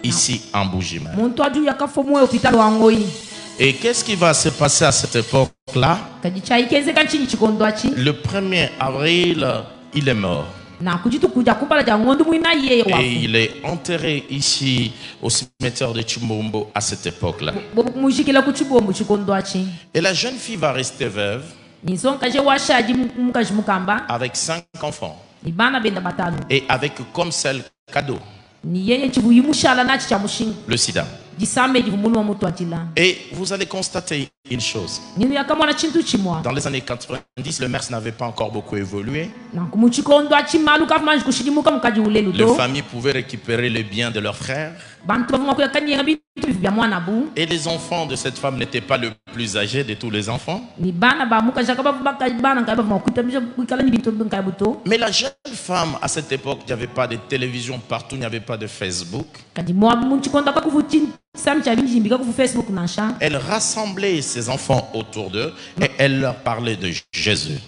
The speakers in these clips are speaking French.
ici en Mbujimai. Et qu'est-ce qui va se passer à cette époque-là? Le 1er avril, il est mort. Et il est enterré ici au cimetière de Chimbombo à cette époque-là. Et la jeune fille va rester veuve avec 5 enfants et avec comme seul cadeau le sida. Et vous allez constater une chose. Dans les années 90, le MERS n'avait pas encore beaucoup évolué. Les familles pouvaient récupérer les biens de leurs frères. Et les enfants de cette femme n'étaient pas le plus âgé de tous les enfants. Mais la jeune femme, à cette époque, il n'y avait pas de télévision partout, il n'y avait pas de Facebook. Elle rassemblait ses enfants autour d'eux et elle leur parlait de Jésus.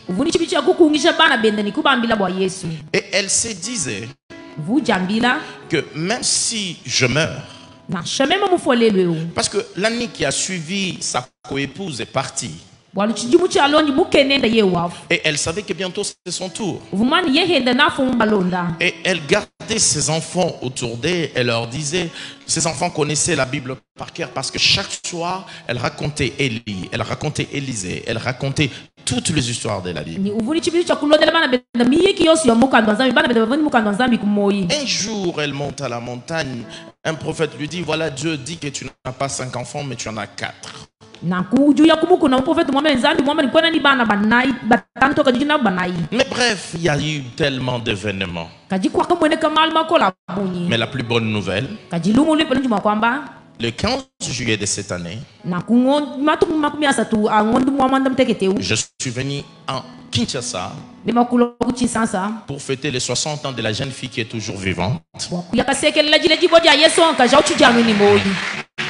Et elle se disait que même si je meurs, parce que l'année qui a suivi, sa coépouse est partie. Et elle savait que bientôt c'était son tour. Et elle gardait ses enfants autour d'elle. Elle leur disait, ses enfants connaissaient la Bible par cœur parce que chaque soir, elle racontait Élie, elle racontait Élisée, elle racontait toutes les histoires de la Bible. Un jour, elle monte à la montagne. Un prophète lui dit, voilà, Dieu dit que tu n'as pas 5 enfants, mais tu en as 4. Mais bref, il y a eu tellement d'événements. Mais la plus bonne nouvelle, le 15 juillet de cette année, je suis venu en Kinshasa pour fêter les 60 ans de la jeune fille qui est toujours vivante.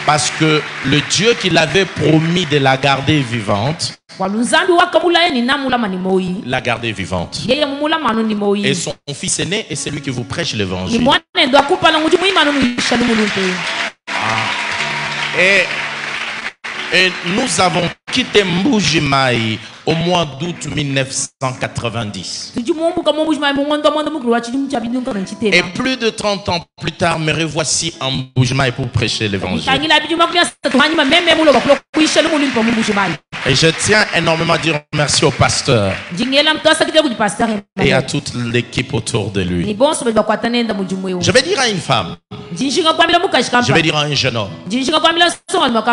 Parce que le Dieu qui l'avait promis de la garder vivante, l'a gardée vivante. Et son fils est né et c'est lui qui vous prêche l'évangile. Et nous avons quitté Mbujimai au mois d'août 1990. Et plus de 30 ans plus tard, me revoici en Mbujimai pour prêcher l'évangile. Et je tiens énormément à dire merci au pasteur et à toute l'équipe autour de lui. Je vais dire à une femme, je vais dire à un jeune homme,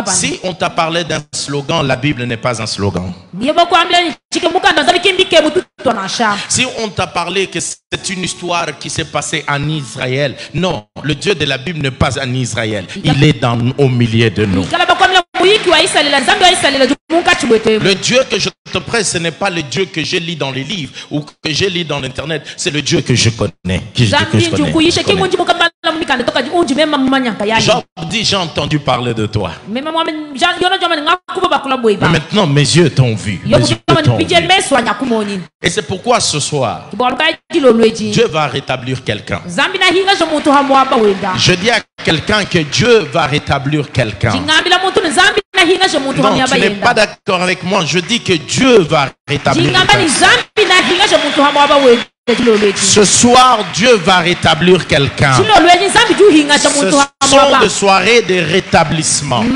si on t'a parlé d'un slogan, la Bible n'est pas un slogan. Si on t'a parlé que c'est une histoire qui s'est passée en Israël, non, le Dieu de la Bible n'est pas en Israël, il est au milieu de nous. Le Dieu que je te prête, ce n'est pas le Dieu que je lis dans les livres ou que je lis dans l'internet, c'est le Dieu que je connais. Job dit, j'ai entendu parler de toi. Mais maintenant mes yeux t'ont vu. Et c'est pourquoi ce soir, Dieu va rétablir quelqu'un. Je dis à quelqu'un que Dieu va rétablir quelqu'un. Non, tu n'es pas d'accord avec moi. Je dis que Dieu va rétablir quelqu'un. Ce soir, Dieu va rétablir quelqu'un. Ce sont des soirées de rétablissement. Ce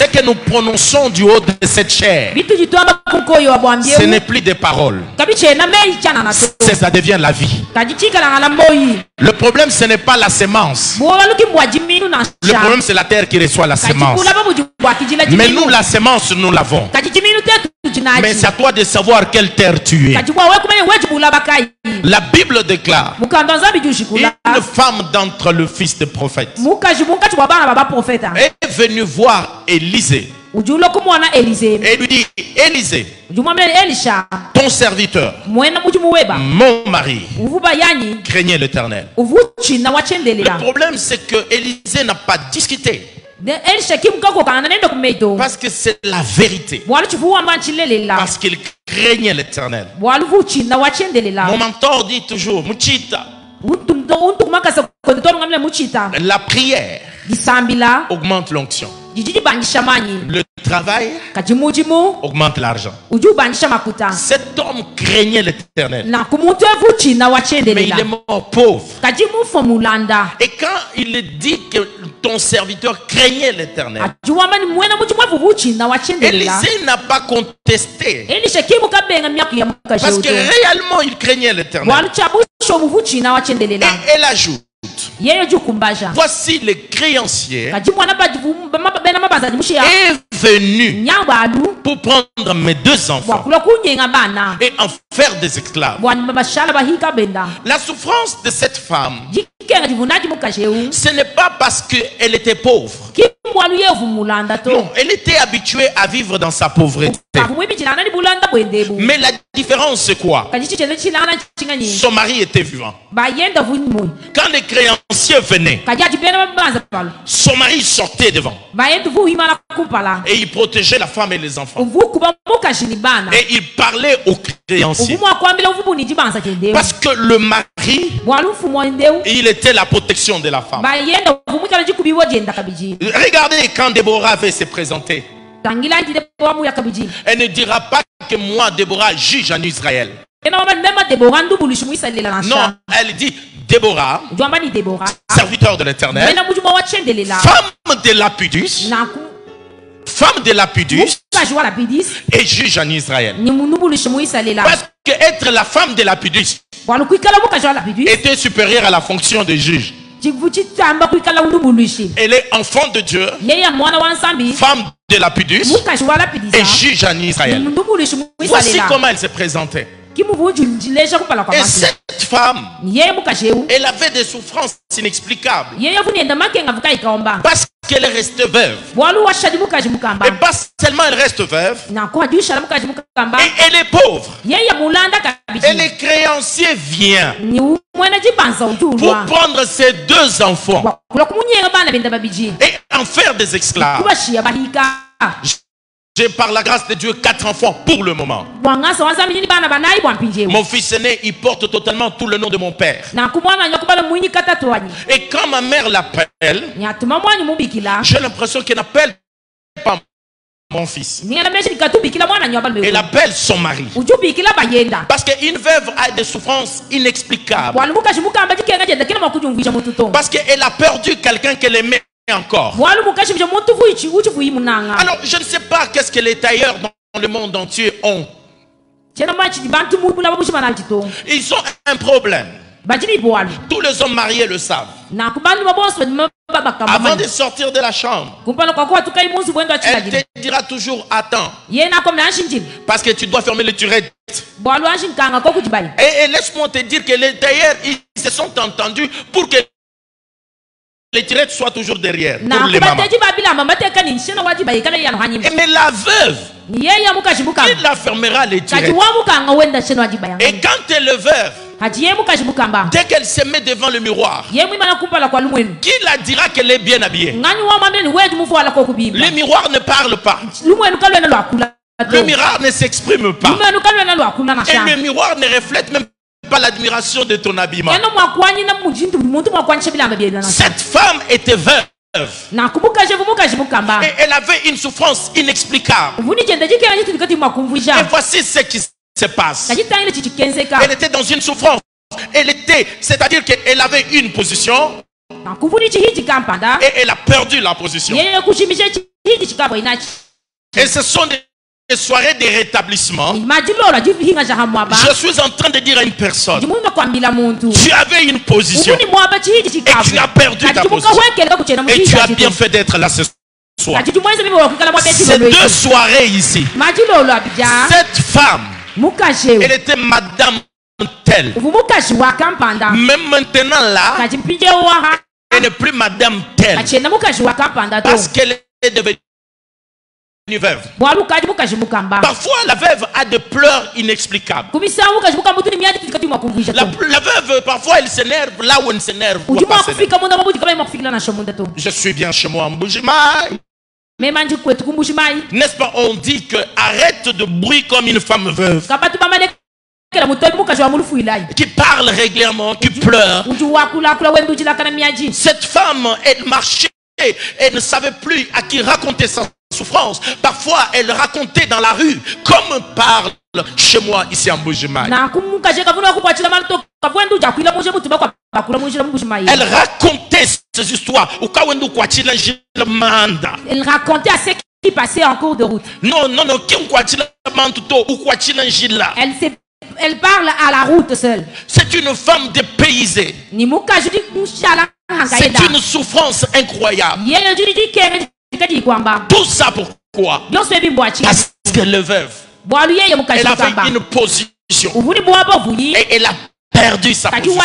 que nous prononçons du haut de cette chair, ce n'est plus des paroles. Ça devient la vie. Le problème, ce n'est pas la sémence. Le problème, c'est la terre qui reçoit la sémence. Mais nous, la sémence, nous l'avons. Mais c'est à toi de savoir quelle terre tu es. La Bible déclare, une femme d'entre le fils de prophète est venue voir Élisée. Et lui dit, Élisée, ton serviteur, mon mari, craignait l'Éternel. Le problème, c'est que Élisée n'a pas discuté. Parce que c'est la vérité. Parce qu'il craignait l'Éternel. Mon mentor dit toujours, Muchita, La prière augmente l'onction. Le travail augmente l'argent. Cet homme craignait l'Éternel, mais il est mort pauvre. Et quand il dit que ton serviteur craignait l'Éternel, Élisée n'a pas contesté, parce que réellement il craignait l'Éternel. Et elle ajoute, voici le créancier est venu pour prendre mes 2 enfants et en faire des esclaves. La souffrance de cette femme, ce n'est pas parce qu'elle était pauvre. Non, elle était habituée à vivre dans sa pauvreté. Mais la différence c'est quoi? Son mari était vivant. Quand les créanciers venaient, son mari sortait devant et il protégeait la femme et les enfants. Et il parlait aux créanciers, parce que le mari, il était la protection de la femme. Regardez quand Déborah avait se présenter, elle ne dira pas que moi Déborah juge en Israël. Non, elle dit Déborah, serviteur de l'Éternel, femme de Lapidus, et juge en Israël. Parce que être la femme de Lapidus était supérieure à la fonction de juge. Elle est enfant de Dieu, femme de Lapidus et juge en Israël. Voici comment elle se présentait. Et cette femme, elle avait des souffrances inexplicables, parce qu'elle reste veuve. Et pas seulement elle reste veuve, et elle est pauvre. Et les créanciers viennent pour prendre ses 2 enfants et en faire des esclaves. J'ai par la grâce de Dieu 4 enfants pour le moment. Mon fils aîné, il porte totalement tout le nom de mon père. Et quand ma mère l'appelle, j'ai l'impression qu'elle n'appelle pas mon fils. Elle appelle son mari. Parce qu'une veuve a des souffrances inexplicables. Parce qu'elle a perdu quelqu'un qu'elle aimait encore. Alors je ne sais pas qu'est-ce que les tailleurs dans le monde entier ont. Ils ont un problème. Tous les hommes mariés le savent. Avant de sortir de la chambre, elle te dira toujours attends, parce que tu dois fermer les turettes. Et laisse-moi te dire que les tailleurs, ils se sont entendus pour que les tirettes soient toujours derrière pour les mamans. Mais la veuve, il la fermera les tirettes. Et quand elle est veuve, dès qu'elle se met devant le miroir, qui la dira qu'elle est bien habillée? Le miroir ne parle pas. Le miroir ne s'exprime pas. Et le miroir ne reflète même pas l'admiration de ton habillement. Cette femme était veuve. Et elle avait une souffrance inexplicable. Et voici ce qui se passe. Elle était dans une souffrance. C'est-à-dire qu'elle avait une position et elle a perdu la position. Et ce sont des soirées de rétablissement. Je suis en train de dire à une personne, tu avais une position et tu as perdu ta position. Et tu as bien fait d'être là ce soir. Ces 2 soirées ici, cette femme, elle était madame telle. Même maintenant là, elle n'est plus madame telle, parce qu'elle est devenue veuve. Parfois la veuve a des pleurs inexplicables. La veuve, parfois elle s'énerve là où elle ne s'énerve pas. Je suis bien chez moi en Mbuji-Mayi. N'est-ce pas, on dit que arrête de bruit comme une femme veuve. qui parle régulièrement, qui pleure. Cette femme, elle marchait, elle ne savait plus à qui raconter sa souffrance. Parfois, elle racontait dans la rue, comme parle chez moi ici en Bujimayi. Elle racontait ces histoires. Elle racontait à ce qui passait en cours de route. Elle parle à la route seule. C'est une femme dépaysée. C'est une souffrance incroyable. Tout ça pourquoi? Parce qu'elle est veuve. Elle a fait une position. Et elle a perdu sa position.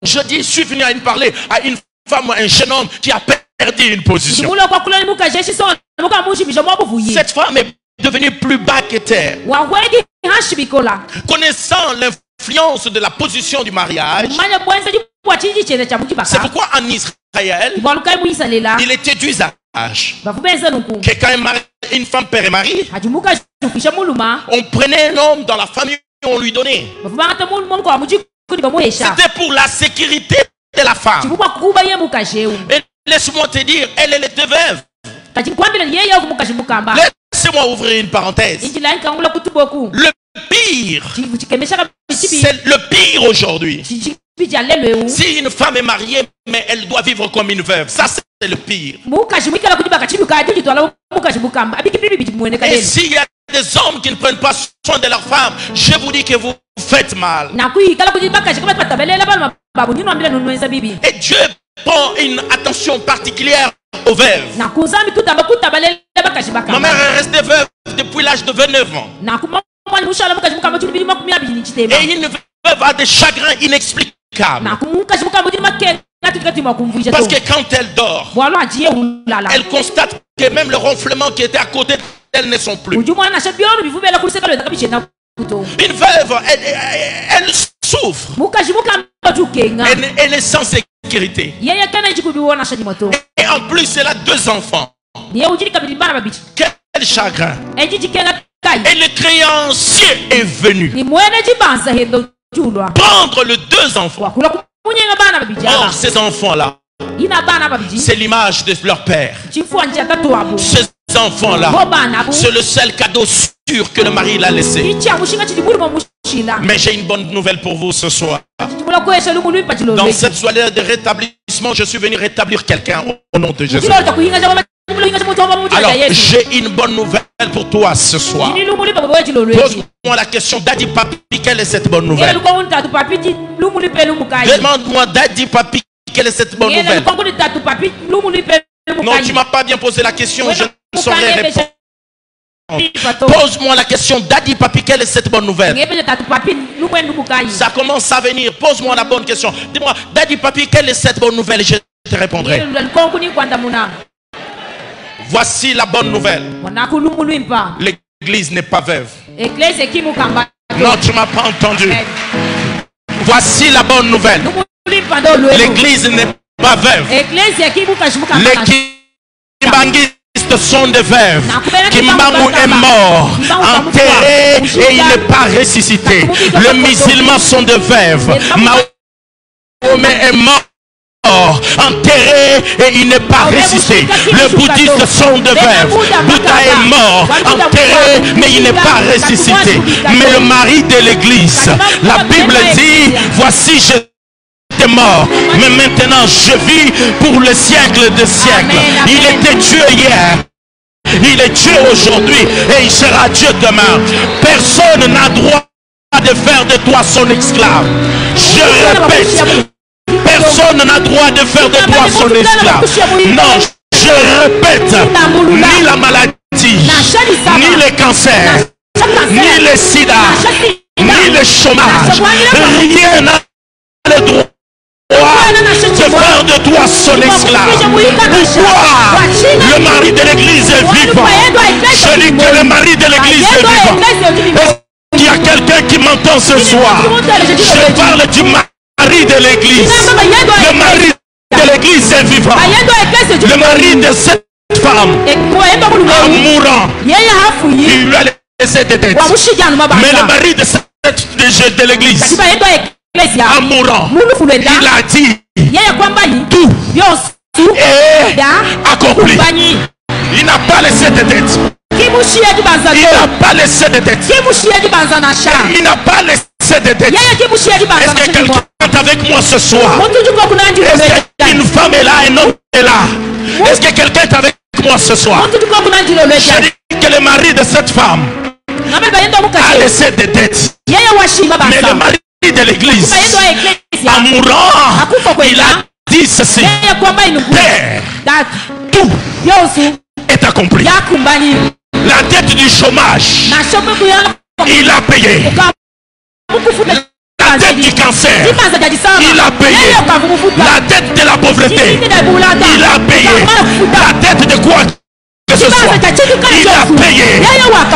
Je dis, je suis venu à parler à une femme, un jeune homme qui a perdu une position. Cette femme est devenue plus bas que terre. Connaissant l'influence de la position du mariage, c'est pourquoi en Israël, il était d'usage que quand une femme père et mari, on prenait un homme dans la famille et on lui donnait. C'était pour la sécurité de la femme. Et laisse-moi te dire, elle était veuve. Laissez-moi ouvrir une parenthèse. Le pire, c'est le pire aujourd'hui. Si une femme est mariée, mais elle doit vivre comme une veuve, ça c'est le pire. Et s'il y a des hommes qui ne prennent pas soin de leur femme, je vous dis que vous faites mal. Et Dieu prend une attention particulière aux veuves. Ma mère est restée veuve depuis l'âge de 29 ans. Et une veuve a des chagrins inexplicables. Parce que quand elle dort, elle constate que même le ronflement qui était à côté d'elle ne sont plus. Une veuve, elle souffre. Elle est sans sécurité. Et en plus, elle a 2 enfants. Quel chagrin. Et le créancier est venu prendre les 2 enfants. Or, ces enfants-là, c'est l'image de leur père. Ces enfants-là, c'est le seul cadeau sûr que le mari l'a laissé. Mais j'ai une bonne nouvelle pour vous ce soir. Dans cette soirée de rétablissement, je suis venu rétablir quelqu'un au nom de Jésus. Alors, j'ai une bonne nouvelle pour toi ce soir. Pose-moi la question, Daddy Papi, quelle est cette bonne nouvelle? Demande-moi, Daddy Papi, quelle est cette bonne nouvelle? Non, tu ne m'as pas bien posé la question, je ne saurais répondre. Pose-moi la question, Daddy Papi, quelle est cette bonne nouvelle? Ça commence à venir. Pose-moi la bonne question. Dis-moi, Daddy Papi, quelle est cette bonne nouvelle? Je te répondrai. Voici la bonne nouvelle. L'église n'est pas veuve. Non, tu ne m'as pas entendu. Voici la bonne nouvelle. L'église n'est pas veuve. Les kimbangistes sont des veuves. Kimbangu est mort, enterré et il n'est pas ressuscité. Les musulmans sont des veuves. Mahomet est mort, enterré et il n'est pas ressuscité. Les bouddhistes sont des veuves. Bouddha est mort, enterré mais il n'est pas ressuscité. Mais le mari de l'église, la Bible dit, voici je mort, mais maintenant je vis pour le siècle des siècles. Il était Dieu hier, il est Dieu aujourd'hui et il sera Dieu demain. Personne n'a droit de faire de toi son esclave. Je répète, personne n'a droit de faire de toi son esclave. Non, je répète, ni la maladie, ni le cancer, ni le sida, ni le chômage, rien n'a le droit de faire de toi son esclave. Pourquoi le mari de l'église est vivant? Je dis que le mari de l'église est vivant. Est-ce qu'il y a quelqu'un qui m'entend ce soir? Je parle du mari de l'église. Le mari de l'église est vivant. Le mari de cette femme, en mourant, il lui a laissé des dettes. Mais le mari de cette de l'église, en mourant, il a dit tout est accompli. Il n'a pas laissé de dette. Il n'a pas laissé de dette. Il n'a pas laissé de dette. Est-ce que quelqu'un est avec moi ce soir? Est-ce qu'une femme est là, un homme est là? Est-ce que quelqu'un est avec moi ce soir? Je dis que le mari de cette femme a laissé des dettes. Mais le mari de l'église, en mourant, il a dit ceci: Père, tout est accompli. La dette du chômage, il a payé. La dette du cancer, il a payé. La dette de la pauvreté, il a payé. La dette de quoi que ce soit, il a payé.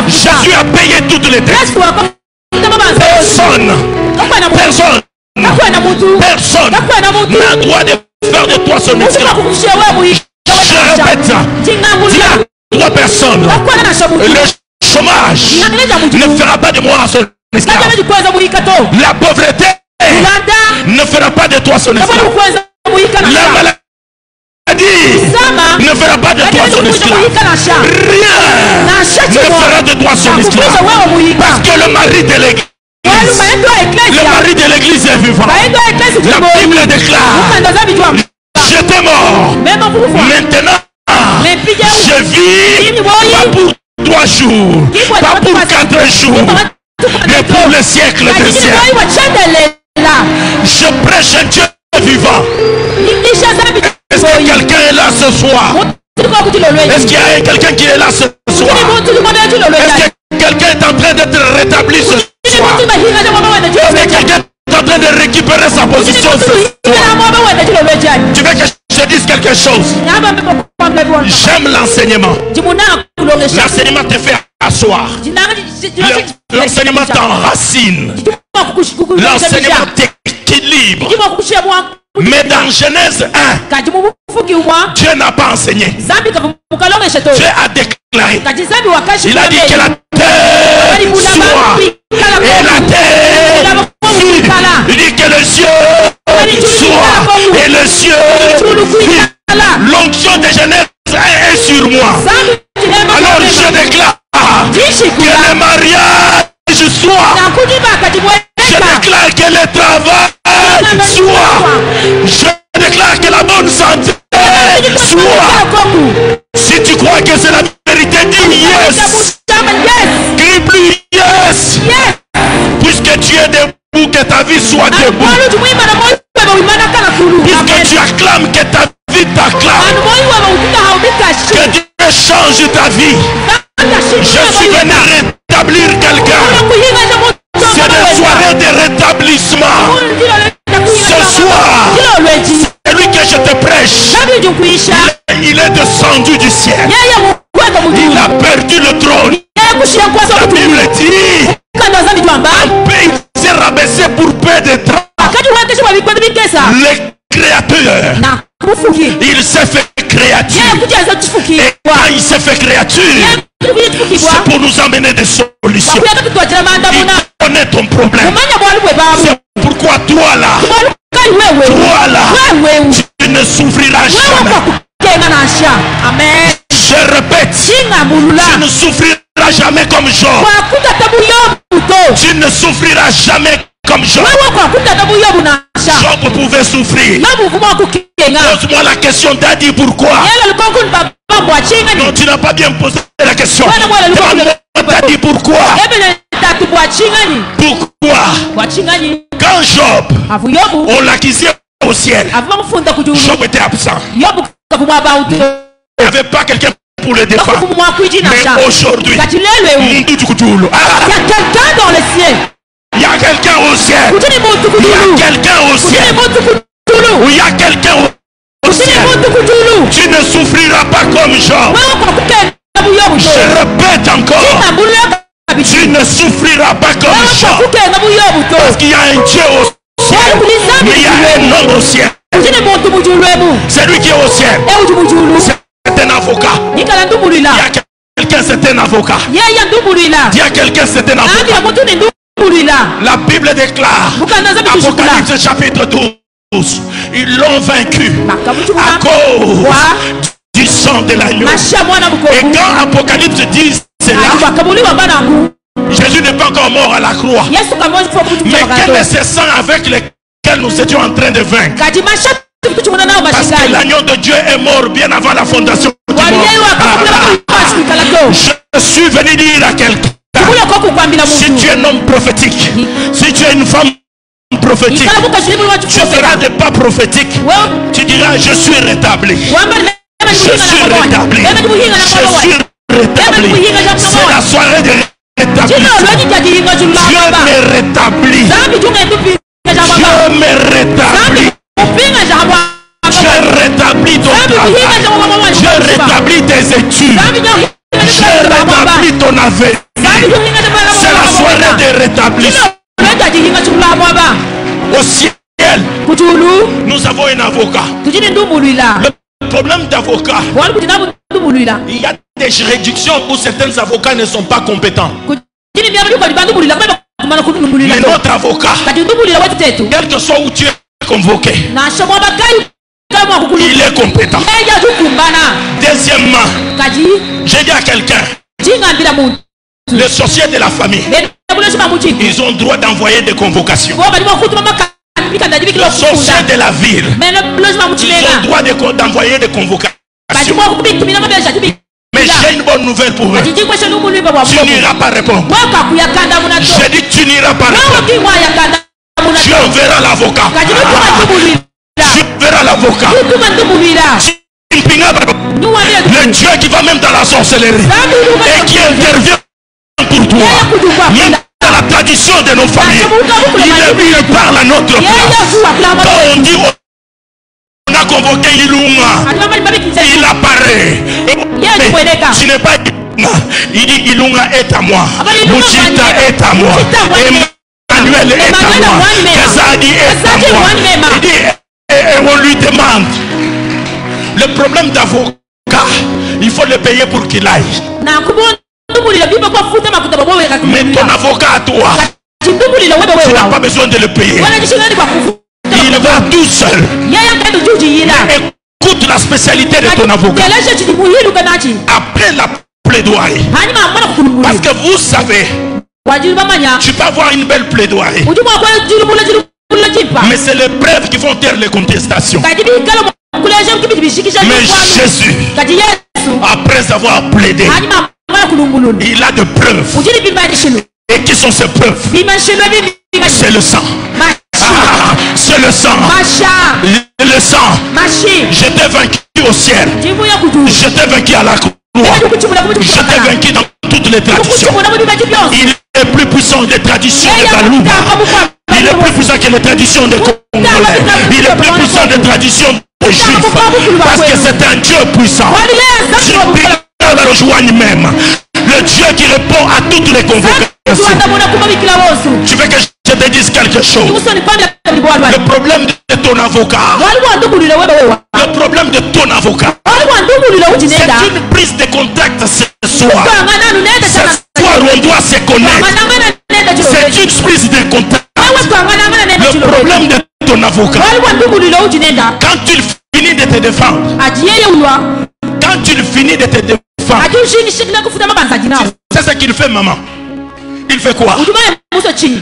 Jésus a payé toutes les dettes. Personne n'a droit de faire de toi son esclave. Je répète ça. Dis à 3 personnes: le chômage ne fera pas de moi son esclave. La pauvreté ne fera pas de toi son esclave. La maladie ne fera pas de toi son esclave. Rien ne fera de toi son esclave. Parce que le mari de l'église, est vivant. La Bible déclare: j'étais mort, maintenant je vis, pas pour 3 jours, pas pour 4 jours, mais pour le siècle des siècles. Je prêche un Dieu vivant. Est-ce que quelqu'un est là ce soir? Est-ce qu'il y a quelqu'un qui est là ce soir? Est-ce que quelqu'un est en train d'être rétabli ce soir? Est-ce que quelqu'un est en train de récupérer sa position ce soir? Tu veux que je dise quelque chose? J'aime l'enseignement. L'enseignement te fait asseoir. L'enseignement t'enracine. L'enseignement t'équilibre. Mais dans Genèse 1, Dieu n'a pas enseigné. Dieu a déclaré. Il a dit que la terre soit. Et la terre fut. Il dit que le ciel soit. Et le ciel fut. L'onction de Genèse est sur moi. Alors je déclare que le mariage soit. Je déclare que le travail soit. Je déclare que la bonne santé soit. Si tu crois que c'est la vérité, dis yes. Crie plus yes. Puisque tu es debout, que ta vie soit debout. Puisque tu acclames, que ta vie t'acclame. Que Dieu change ta vie. Je suis venu rétablir quelqu'un. C'est une soirée de rétablissement. Ce soir, celui que je te prêche, il est descendu du ciel. Il a perdu le trône. La Bible dit, il s'est rabaissé pour peu de temps. Le créateur, il s'est fait créature. Et quand il s'est fait créature, c'est pour nous amener des solutions. Il connaît ton problème. C'est pourquoi toi là, tu ne souffriras jamais. Amen. Je répète, tu ne souffriras jamais comme Job. Tu ne souffriras jamais comme Job. Job pouvait souffrir. Pose-moi la question, Daddy, pourquoi? Non, tu n'as pas bien posé la question. Daddy, pourquoi? Pourquoi? Quand Job, on l'acquisait au ciel, Job était absent. Il n'y avait pas quelqu'un pour le défendre. Mais aujourd'hui, il y a quelqu'un dans le ciel. Il y a quelqu'un au ciel. Il y a quelqu'un au ciel. Il y a quelqu'un au ciel. Tu ne souffriras pas comme Job. Je répète encore. Tu ne souffriras pas comme Job. Parce qu'il y a un Dieu au ciel. Mais il y a un homme au ciel. Celui qui est au ciel, c'est un avocat. Il y a quelqu'un, c'est un avocat. Il y a quelqu'un, c'est un avocat. La Bible déclare, Apocalypse chapitre 12, ils l'ont vaincu à cause du sang de l'agneau. Et quand Apocalypse dit cela, Jésus n'est pas encore mort à la croix. Mais quel est ce sang avec lequel nous étions en train de vaincre? Parce que l'agneau de Dieu est mort bien avant la fondation du monde. Je suis venu dire à quelqu'un, si tu es un homme prophétique, si tu es une femme prophétique, tu feras des pas prophétiques. Tu diras, je suis rétabli. Je suis rétabli. Je suis rétabli. C'est la soirée de rétablissement. Dieu me rétablit. Dieu me rétablit. Je rétablis ton travail. Je rétablis tes études. Je rétablis ton avenir. C'est la soirée de rétablissement. Au ciel, nous avons un avocat. Le problème d'avocat, il y a des réductions où certains avocats ne sont pas compétents. Mais notre avocat, quel que soit où tu es convoqué, il est compétent. Deuxièmement, j'ai dit à quelqu'un, les sorciers de la famille, ils ont droit d'envoyer des convocations. Les sorciers de la ville, ils ont droit d'envoyer des convocations. Mais j'ai une bonne nouvelle pour eux. Tu n'iras pas répondre. J'ai dit tu n'iras pas répondre. Tu enverras l'avocat. Tu verras l'avocat. Le Dieu qui va même dans la sorcellerie et qui intervient pour toi, même dans la tradition de nos familles, il parle à notre place. Quand on dit on a convoqué Ilunga, il apparaît. Mais tu n'es pas Ilunga. Il dit Ilunga est à moi, Mouchita est à moi, Emmanuel est à moi, Kazadi est à moi. Il dit, et on lui demande. Le problème d'avocat, il faut le payer pour qu'il aille. Mais ton avocat à toi, tu n'as pas besoin de le payer. Il va tout seul. Écoute la spécialité de ton avocat. Après la plaidoirie. Parce que vous savez, tu peux avoir une belle plaidoirie, mais c'est les preuves qui vont taire les contestations. Mais Jésus, après avoir plaidé, il a de preuves. Et qui sont ces preuves? C'est le sang. C'est le sang. Le sang. Je t'ai vaincu au ciel. Je t'ai vaincu à la croix. Je t'ai vaincu dans toutes les traditions. Il est plus puissant des traditions de Balouba. Il est plus puissant que les traditions des Congolais. Il est plus puissant des traditions des Juifs. Parce que c'est un Dieu puissant. Le rejoigne même. Le Dieu qui répond à toutes les convocations. Tu veux que je te dise quelque chose? Le problème de ton avocat, le problème de ton avocat, c'est une prise de contact ce soir. Ce soir on doit se connaître. C'est une prise de contact. Le problème de ton avocat, quand tu finis de te défendre, quand tu finis de te défendre, c'est ce qu'il fait, maman. Il fait quoi?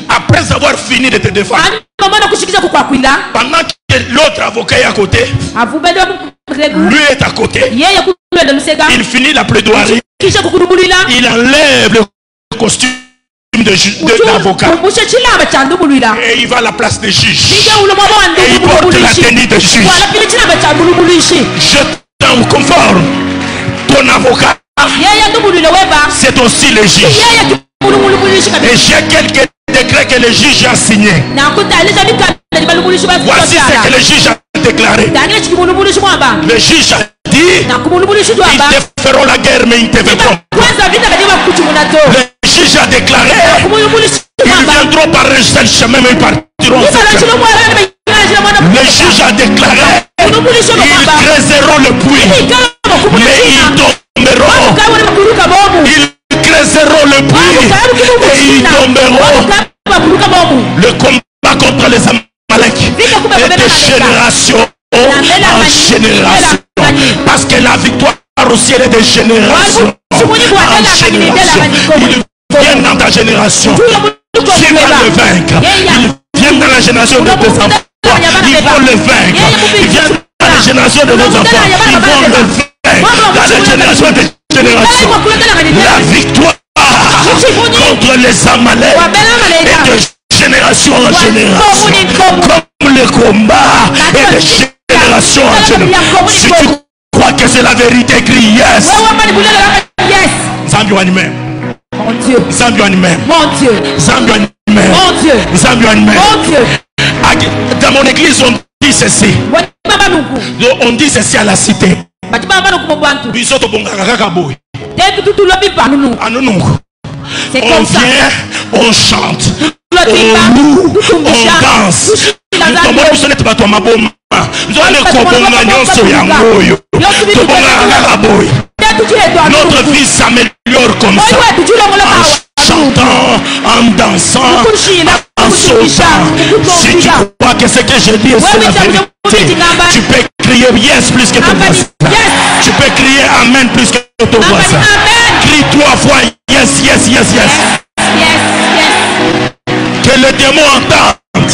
Après avoir fini de te défendre, pendant que l'autre avocat est à côté, lui est à côté, il finit la plaidoirie, il enlève le costume d'avocat et il va à la place des juges et il porte la tenue de juge. Je t'en conforme, ton avocat c'est aussi le juge. Et j'ai quelques décrets que le juge a signés. Voici ce que le juge a déclaré. Le juge a dit, ils te feront la guerre mais ils te vaincront. Le juge a déclaré, ils viendront par un seul chemin mais ils partiront. Le juge a déclaré, ils creuseront le puits mais ils tomberont. Ils creuseront le puits et ils tomberont. générations. Parce que la victoire aussi elle est de génération en génération. Ils viennent dans ta génération. Tu vas le vaincre. Ils viennent dans la génération de tes enfants. Ils vont le vaincre. Ils viennent dans la génération de nos enfants. Ils vont le vaincre. Dans la génération des générations. La victoire contre les Amaleks et de génération en génération. Comme le combat et de génération en génération. Si tu crois que c'est la vérité, crie yes. Zambio animé. Mon Dieu. Zambio animé. Mon Dieu. Zambio animé. Mon Dieu. Zambio animé. Mon Dieu. Dans mon église, on dit ceci. On dit ceci à la cité. On vient, on chante, on loue, on danse. Notre vie s'améliore comme ça. En chantant, en dansant, en sautant. Si tu crois que ce que je dis c'est la vérité, tu peux crier yes plus que ton voisin. Tu peux crier amen plus que ton voisin. Crie 3 fois yes, yes, yes, yes. Que le démon entende.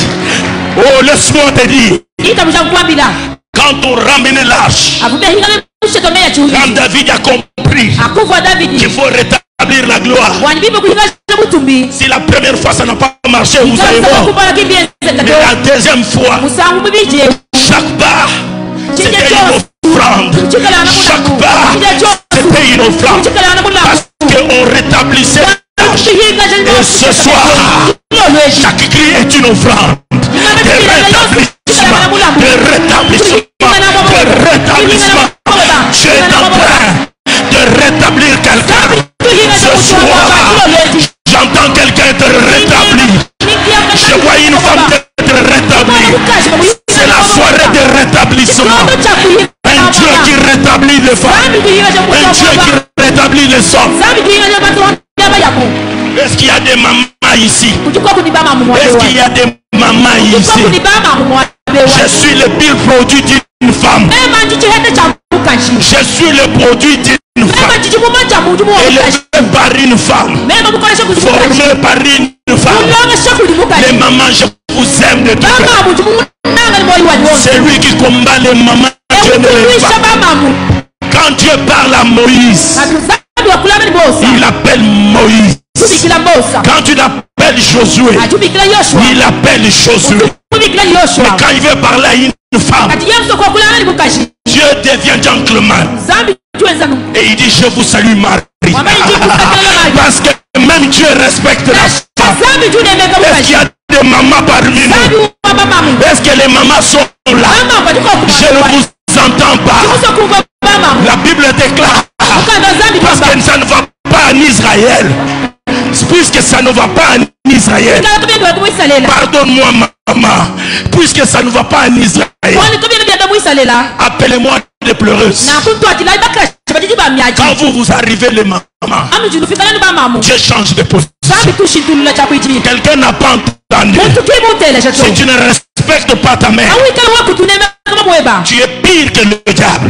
Oh, laisse-moi te dire. Quand on ramenait l'arche, quand David a compris qu'il faut rétablir la gloire. Si la première fois ça n'a pas marché, vous allez voir. Mais la deuxième fois, chaque part, c'était une offrande. Chaque part, c'était une offrande. Parce qu'on rétablissait l'arche. Et ce soir, chaque cri est une offrande. De rétablissement. De rétablissement. Tu es en train de rétablir quelqu'un. Ce soir, j'entends quelqu'un te rétablir. Je vois une femme te rétablir. C'est la soirée de rétablissement. Un Dieu qui rétablit les femmes. Un Dieu qui rétablit les hommes. Est-ce qu'il y a des mamans ici? Est-ce qu'il y a des mamans ici? Je suis le pire produit d'une femme. Je suis le produit d'une femme. Élevé par une femme. Formé par une femme. Les mamans, je vous aime de tout cœur. C'est lui qui combat les mamans. Quand Dieu parle à Moïse, il appelle Moïse. Quand tu l'appelles Josué, il appelle Josué. Mais quand il veut parler à une femme, Dieu devient gentleman. Et il dit je vous salue Marie. Parce que même Dieu respecte la femme. Est-ce qu'il y a des mamans parmi nous? Est-ce que les mamans sont là? Je ne vous entends pas. La Bible déclare parce que ça ne va pas en Israël. Puisque ça ne va pas en Israël. Pardonne-moi maman. Puisque ça ne va pas en Israël. Appelez-moi des pleureuses. Quand vous arrivez les mamans, Dieu change de position. Quelqu'un n'a pas entendu. Si tu ne respectes pas ta mère, tu es pire que le diable.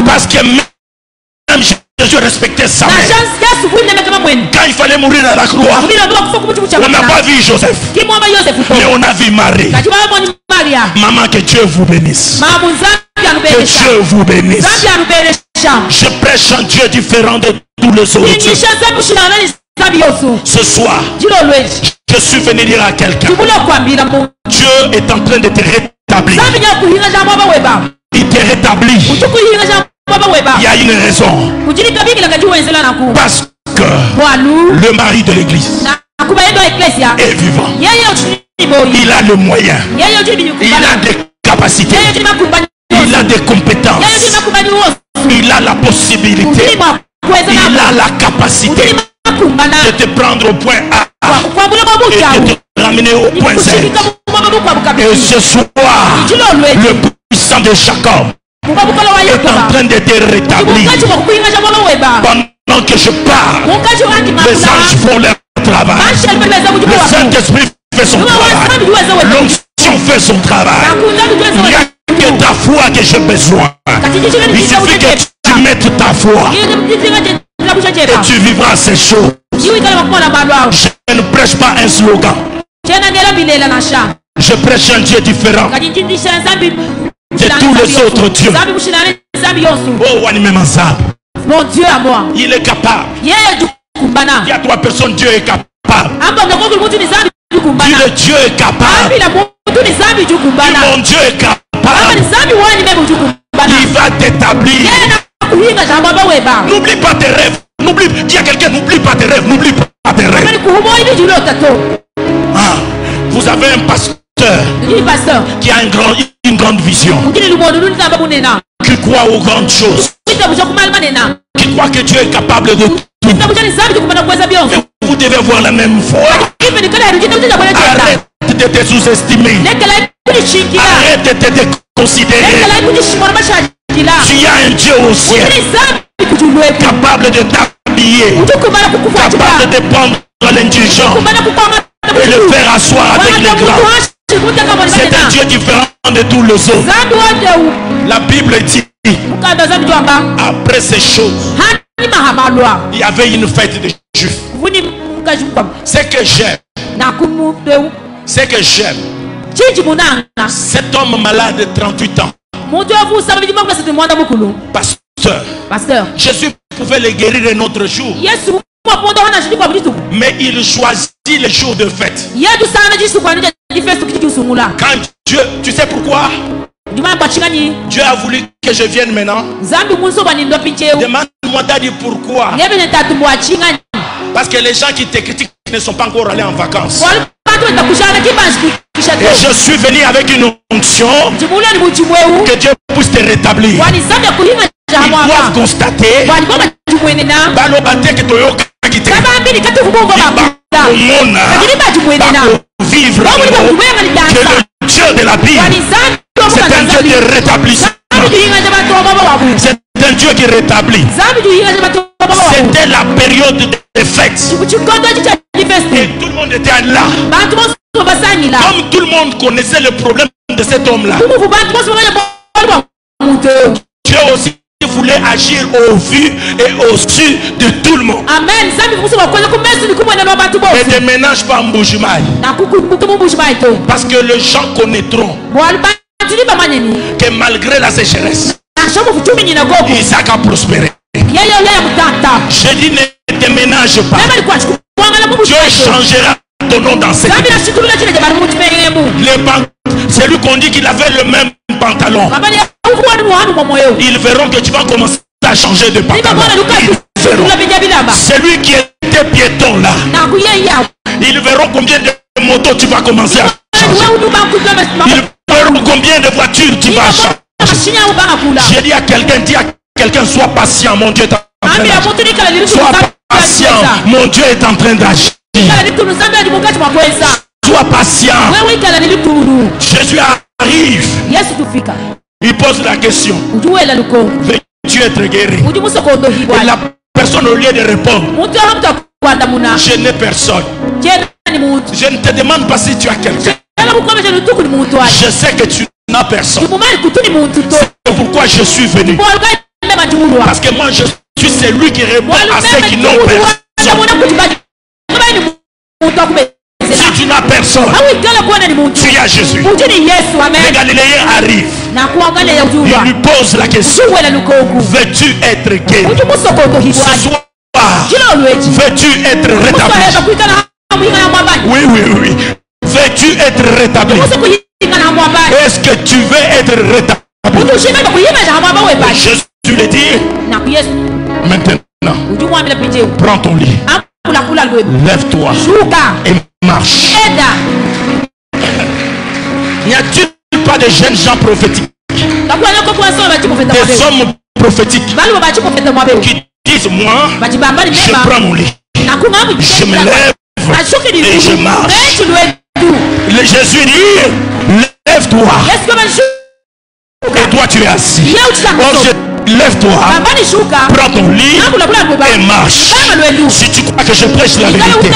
Parce que même Jésus respectait sa mère. Quand il fallait mourir à la croix, on n'a pas vu Joseph, mais on a vu Marie. Maman, que Dieu vous bénisse. Que Dieu vous bénisse. Je prêche un Dieu différent de tous les autres. Ce soir, je suis venu dire à quelqu'un, Dieu est en train de te rétablir. Il te rétablit. Il y a une raison. Parce que le mari de l'église est vivant. Il a le moyen. Il a des capacités. Il a des compétences. Il a la possibilité. Il a la capacité de te prendre au point A et de te ramener au point Z. Et ce soir, le puissant de Jacob est en train de te rétablir. Pendant que je parle, les anges font leur travail. Le Saint-Esprit fait son travail. L'onction fait son travail. Il n'y a que ta foi que j'ai besoin. Il suffit que tu mettes ta foi. Et tu vivras ces choses. Je ne prêche pas un slogan. Je prêche un Dieu différent de tous les autres dieux. Oh, mon Dieu à moi. Il est capable. Il y a 3 personnes, Dieu est capable. Dis le Dieu est capable. Dis mon Dieu est capable. Il va t'établir. N'oublie pas tes rêves. Dis à quelqu'un, n'oublie pas tes rêves. N'oublie pas tes rêves. Ah, vous avez un pasteur qui a une grande vision, qui croit aux grandes choses, qui croit que Dieu est capable de tout. Vous devez avoir la même foi. Arrête de te sous-estimer. Arrête de te déconsidérer. Tu as un Dieu au ciel capable de t'habiller, capable de prendre l'indigent et le faire asseoir avec les grands. C'est un Dieu différent de tous les autres. La Bible dit, après ces choses, il y avait une fête des Juifs. C'est que j'aime. C'est que j'aime. Cet homme malade de 38 ans. Pasteur. Jésus pouvait le guérir un autre jour. Mais il choisit les jours de fête. Quand Dieu, tu sais pourquoi? Dieu a voulu que je vienne maintenant. Demande-moi d'aller pourquoi. Parce que les gens qui te critiquent ne sont pas encore allés en vacances. Et je suis venu avec une onction que Dieu puisse te rétablir. Ils doivent constater vivre que le Dieu de la Bible, c'est un Dieu de rétablissement. C'est un Dieu qui rétablit. C'était la période des fêtes. Et tout le monde était là. Comme tout le monde connaissait le problème de cet homme-là, Dieu aussi voulait agir au vu et au su de tout le monde. Amen. Et ne ménage pas en bougimaille. Parce que les gens connaîtront que malgré la sécheresse, Isaac a prospéré. Je dis ne te ménage pas. Dieu changera ton nom dans cette vie. C'est lui qu'on dit qu'il avait le même pantalon. Ils verront que tu vas commencer à changer de pantalon. Celui qui était piéton là, ils verront combien de motos tu vas commencer à changer. Ils verront combien de voitures tu vas changer. J'ai dit à quelqu'un, dis à quelqu'un, sois patient, mon Dieu est en train d'agir. Sois patient, mon Dieu est en train d'agir. Sois patient. Jésus arrive. Il pose la question. Veux-tu être guéri? Et la personne, au lieu de répondre, je n'ai personne. Je ne te demande pas si tu as quelqu'un. Je sais que tu n'as personne. C'est pourquoi je suis venu. Parce que moi je suis celui qui répond à ceux qui n'ont personne. Si tu n'as personne, tu as Jésus. Les Galiléens arrivent. Il lui pose la question. Veux-tu être guéri? Ce soir, veux-tu être rétabli? Oui. Veux-tu être rétabli? Est-ce que tu veux être rétabli? Jésus le dit. Maintenant, prends ton lit. Lève-toi et marche. N'y a-t-il pas de jeunes gens prophétiques, des hommes prophétiques qui disent moi je prends mon lit, je me lève et je marche? Le Jésus dit lève-toi et toi tu es assis. Lève-toi, prends ton lit et marche. Si tu crois que je prêche la vérité,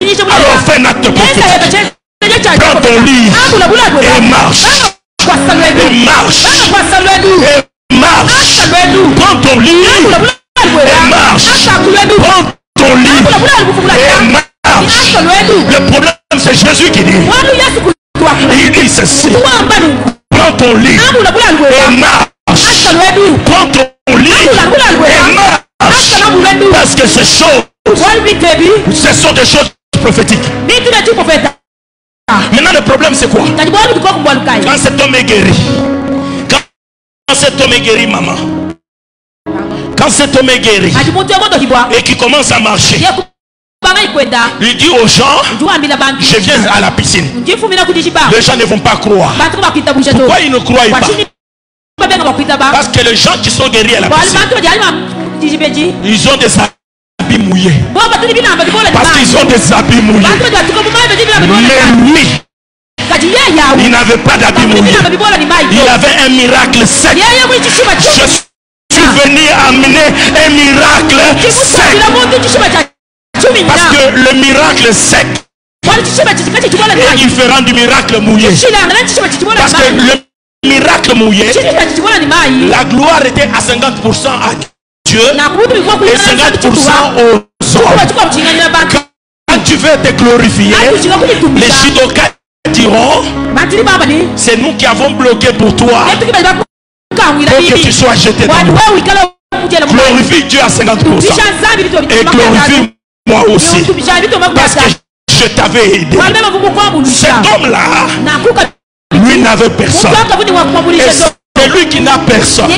alors fais un acte prophétique. Prends ton lit et marche. et marche. Et marche. Prends ton lit et marche. Prends ton lit et marche. Le problème, c'est Jésus qui dit. Il dit ceci. Prends ton lit et marche. Prends ton lit et marche. Parce que ces choses, ce sont des choses prophétiques. Maintenant, le problème, c'est quoi? Quand cet homme est guéri, quand cet homme est guéri, maman, quand cet homme est guéri et qui commence à marcher, il dit aux gens, je viens à la piscine. Les gens ne vont pas croire. Pourquoi ils ne croient pas? Parce que les gens qui sont guéris à la piscine, ils ont des habits mouillés. Parce qu'ils ont des habits mouillés. Mais lui, il n'avait pas d'habits mouillés. Il avait un miracle sec. Je suis venu amener un miracle sec. Parce que le miracle sec est différent du miracle mouillé. Parce que le miracle mouillé, la gloire était à 50% à Dieu et 50% aux hommes. Quand tu veux te glorifier, les Shidoka diront, c'est nous qui avons bloqué pour toi pour que tu sois jeté dans l'eau. Glorifie Dieu à 50% et glorifie moi aussi, parce que je t'avais aidé. Cet homme-là, lui n'avait personne. Et c'est lui qui n'a personne.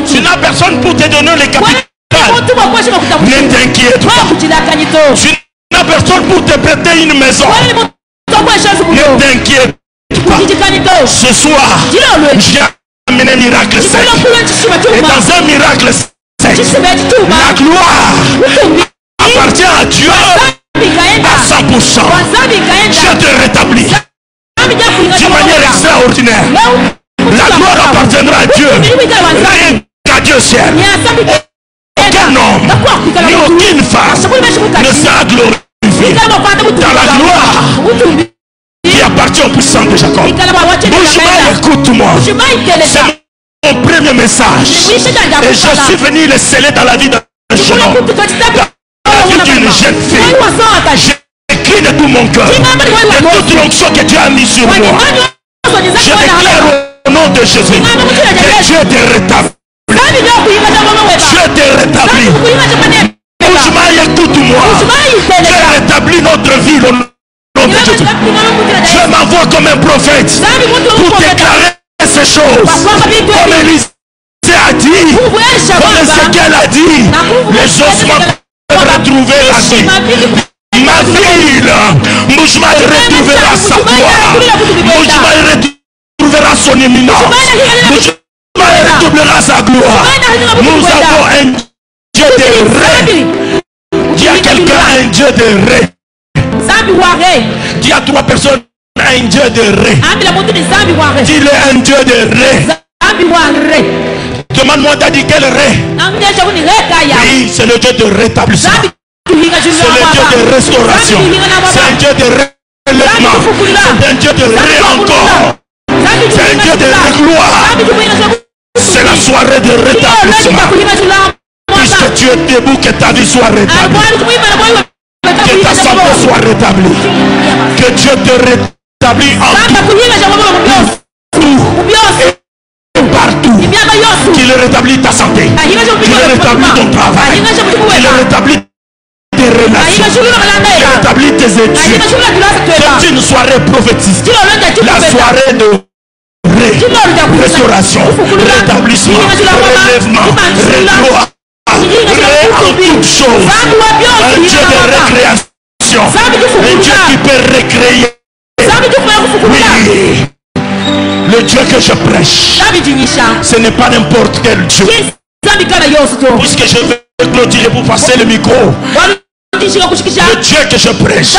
Tu n'as personne pour te donner les capitales. Ne t'inquiète pas. Tu n'as personne pour te prêter une maison. Ne t'inquiète pas. Ce soir, j'ai amené un miracle sec. Et dans un miracle sec, la gloire appartient à Dieu à 100%. Dieu te rétablit d'une manière extraordinaire. La gloire appartiendra à Dieu. Rien qu'à Dieu seul. Aucun homme ni aucune femme ne sera glorifié dans la gloire qui appartient au puissant de Jacob. Bouge-moi, écoute-moi. C'est mon premier message. Et je suis venu le sceller dans la vie d'un jeune homme. D'une jeune fille, j'écris de tout mon cœur de toute l'onction que Dieu a mis sur moi. Je déclare au nom de Jésus que Dieu te rétablit. Dieu te rétablit. Bouge-moi, écoute-moi. Dieu rétablit notre vie au nom de Jésus. Dieu m'envoie comme un prophète pour déclarer ces choses. Comme Élisée a dit, comme Ézéchiel a dit, les ossements retrouver la vie. Ma ville, Moujma retrouvera sa gloire. Moujma retrouvera son éminence. Moujma retrouvera sa gloire. Nous avons un Dieu de rêve. Dis à quelqu'un un Dieu de rêve. Dis à 3 personnes un Dieu de rêve. Dis-le un Dieu de rêve. Demande-moi, t'as dit quel rêve? Oui, c'est le Dieu de rétablissement. C'est le Dieu de restauration. C'est un Dieu de relèvement. C'est un Dieu de encore. C'est un Dieu de gloire. C'est la soirée de rétablissement. Puisque tu es debout, que ta vie soit rétablie. Que ta santé soit rétablie. Que Dieu te rétablit en tout. Partout. Qu'il rétablit ta santé. Qu'il rétablit ton travail. Qu'il rétablit tes relations. Qu'il rétablit tes études. C'est une soirée prophétique. La soirée de restauration, rétablissement, relèvement, régloire, en toutes choses. Un Dieu de récréation. Un Dieu qui peut récréer. Oui. Le Dieu que je prêche, ce n'est pas n'importe quel Dieu. Puisque je vais clôturer pour passer le micro. Le Dieu que je prêche,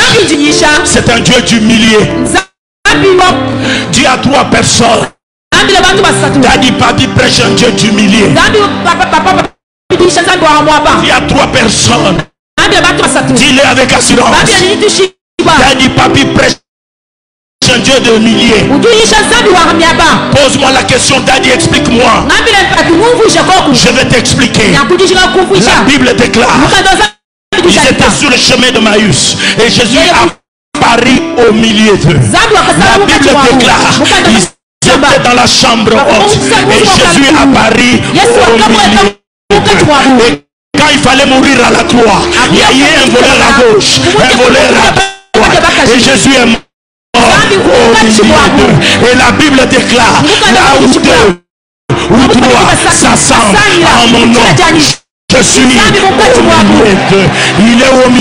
c'est un Dieu d'humilié. Dis à 3 personnes. Daddy Papi prêche un Dieu d'humilié. Dis à 3 personnes. Dis-le avec assurance. Daddy Papi prêche un Dieu de milliers. Pose-moi la question, Daddy, explique-moi. Je vais t'expliquer. La Bible déclare, ils étaient sur le chemin de Maïs et Jésus apparut au milieu d'eux. La Bible déclare, ils étaient dans la chambre haute et Jésus apparut au milieu d'eux. Et quand il fallait mourir à la croix, il y a eu un voleur à gauche, un voleur à droite, et Jésus est mort au milieu d'eux. Et la Bible déclare, là où deux ou trois s'assemblent en mon nom, je suis au milieu d'eux. Il est au milieu.